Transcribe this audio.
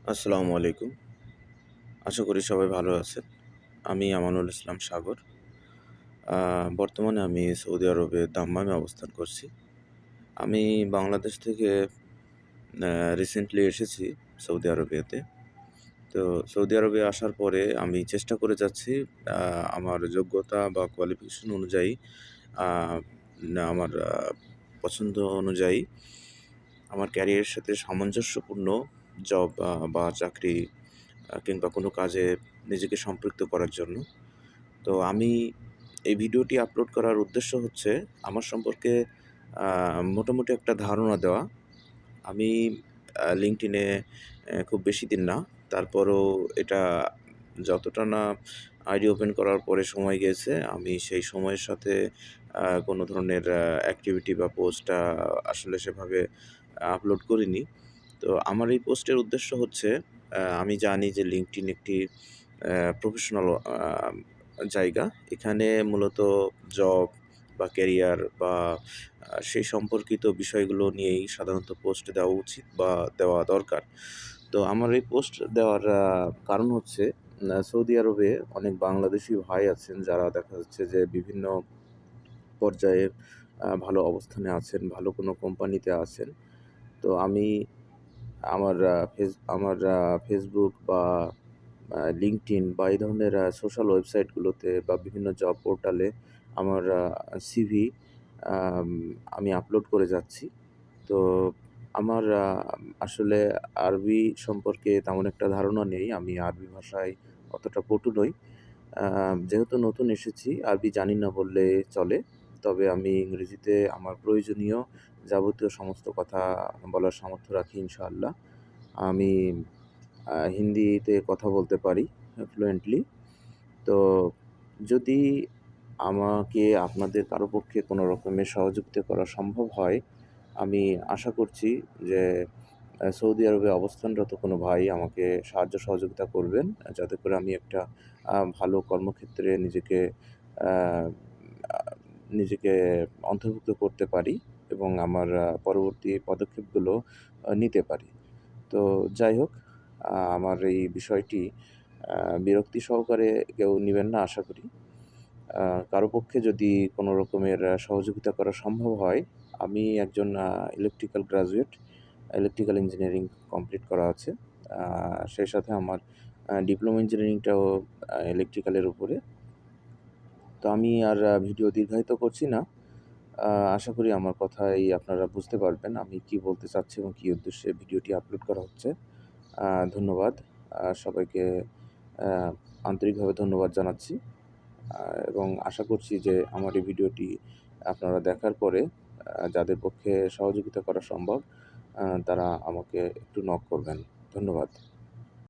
আসসালামু আলাইকুম। আশা করি সবাই ভালো আছেন। আমি আমানুল ইসলাম সাগর। আ বর্তমানে আমি সৌদি আরবের দাম্মামে অবস্থান করছি। আমি বাংলাদেশ থেকে রিসেন্টলি এসেছি সৌদি আরবিয়াতে। তো সৌদি আরবে আসার পরে আমি চেষ্টা করে যাচ্ছি আ আমার যোগ্যতা বা কোয়ালিফিকেশন অনুযায়ী আ আমার পছন্দ অনুযায়ী আমার ক্যারিয়ারের সাথে সামঞ্জস্যপূর্ণ জব বা চাকরি কিংবা কোনো কাজে নিজেকে সম্পৃক্ত করার জন্য। তো আমি এই ভিডিওটি আপলোড করার উদ্দেশ্য হচ্ছে আমার সম্পর্কে আ মোটামুটি একটা ধারণা দেওয়া। আমি LinkedIn এ খুব বেশি দিন না। তারপরও এটা যতটা না আইডি ওপেন করার পরে সময় গিয়েছে, আমি সেই সময়ের সাথে কোনো ধরনের অ্যাক্টিভিটি বা পোস্ট আসলে সেভাবে আপলোড করিনি। তো আমার এই পোস্টের উদ্দেশ্য হচ্ছে আমি জানি যে LinkedIn একটি প্রফেশনাল জায়গা। এখানে মূলত জব বা ক্যারিয়ার বা সেই সম্পর্কিত বিষয়গুলো নিয়েই সাধারণত পোস্ট দেওয়া উচিত বা দেওয়া দরকার। তো আমার এই পোস্ট দেওয়ার কারণ হচ্ছে সৌদি আরবে অনেক বাংলাদেশি ভাই আছেন যারা দেখা যাচ্ছে যে বিভিন্ন পর্যায়ে ভালো অবস্থানে আছেন, ভালো কোনো কোম্পানিতে আছেন। তো আমি আমার Facebook বা LinkedIn বা এই ধরনের সোশ্যাল ওয়েবসাইটগুলোতে বা বিভিন্ন জব পোর্টালে আমার সিভি আম আমি আপলোড করে যাচ্ছি। তো আমার আসলে আরবি সম্পর্কে তেমন একটা ধারণা নেই। আমি আরবি ভাষায় অতটা পটু নই। যেহেতু নতুন এসেছি, আরবি জানি না বললে চলে। তবে আমি ইংরেজিতে আমার প্রয়োজনীয় যাবতীয় সমস্ত কথা বলার সামর্থ্য রাখি ইনশাআল্লাহ। আমি হিন্দিতে কথা বলতে পারি ফ্লুয়েন্টলি। তো যদি আমাকে আপনাদের কারো পক্ষে কোনো রকমের সহযোগিতা করা সম্ভব হয়, আমি আশা করছি যে সৌদি আরবে অবস্থানরত কোনো ভাই আমাকে সাহায্য সহযোগিতা করবেন। যাতে করে আমি একটা ভালো কর্মক্ষেত্রে আ আ নিজেকে অন্তর্ভুক্ত করতে পারি এবং আমার পরবর্তী পদক্ষেপগুলো নিতে পারি। তো যাই হোক, আমার এই বিষয়টি আ বিরক্তি সহকারে কেউ নিবেন না আশা করি। আ কারো পক্ষে যদি কোনো রকমের সহযোগিতা করা সম্ভব হয়, আমি একজন electrical graduate, electrical engineering complete করা আছে। আ সেই সাথে আমার ডিপ্লোমা ইঞ্জিনিয়ারিংটাও ইলেকট্রিক্যালের উপরে। তো আমি আর ভিডিও দীর্ঘায়িত করছি না। আ আশা করি আমার কথায় আপনারা বুঝতে পারবেন আমি কি বলতে চাচ্ছি এবং কী উদ্দেশ্যে ভিডিওটি আপলোড করা হচ্ছে। আ ধন্যবাদ। সবাইকে আ আন্তরিকভাবে ধন্যবাদ জানাচ্ছি। আ এবং আশা করছি যে আমার এই ভিডিওটি আপনারা দেখার পরে যাদের পক্ষে সহযোগিতা করা সম্ভব তারা আমাকে একটু নক করবেন। ধন্যবাদ।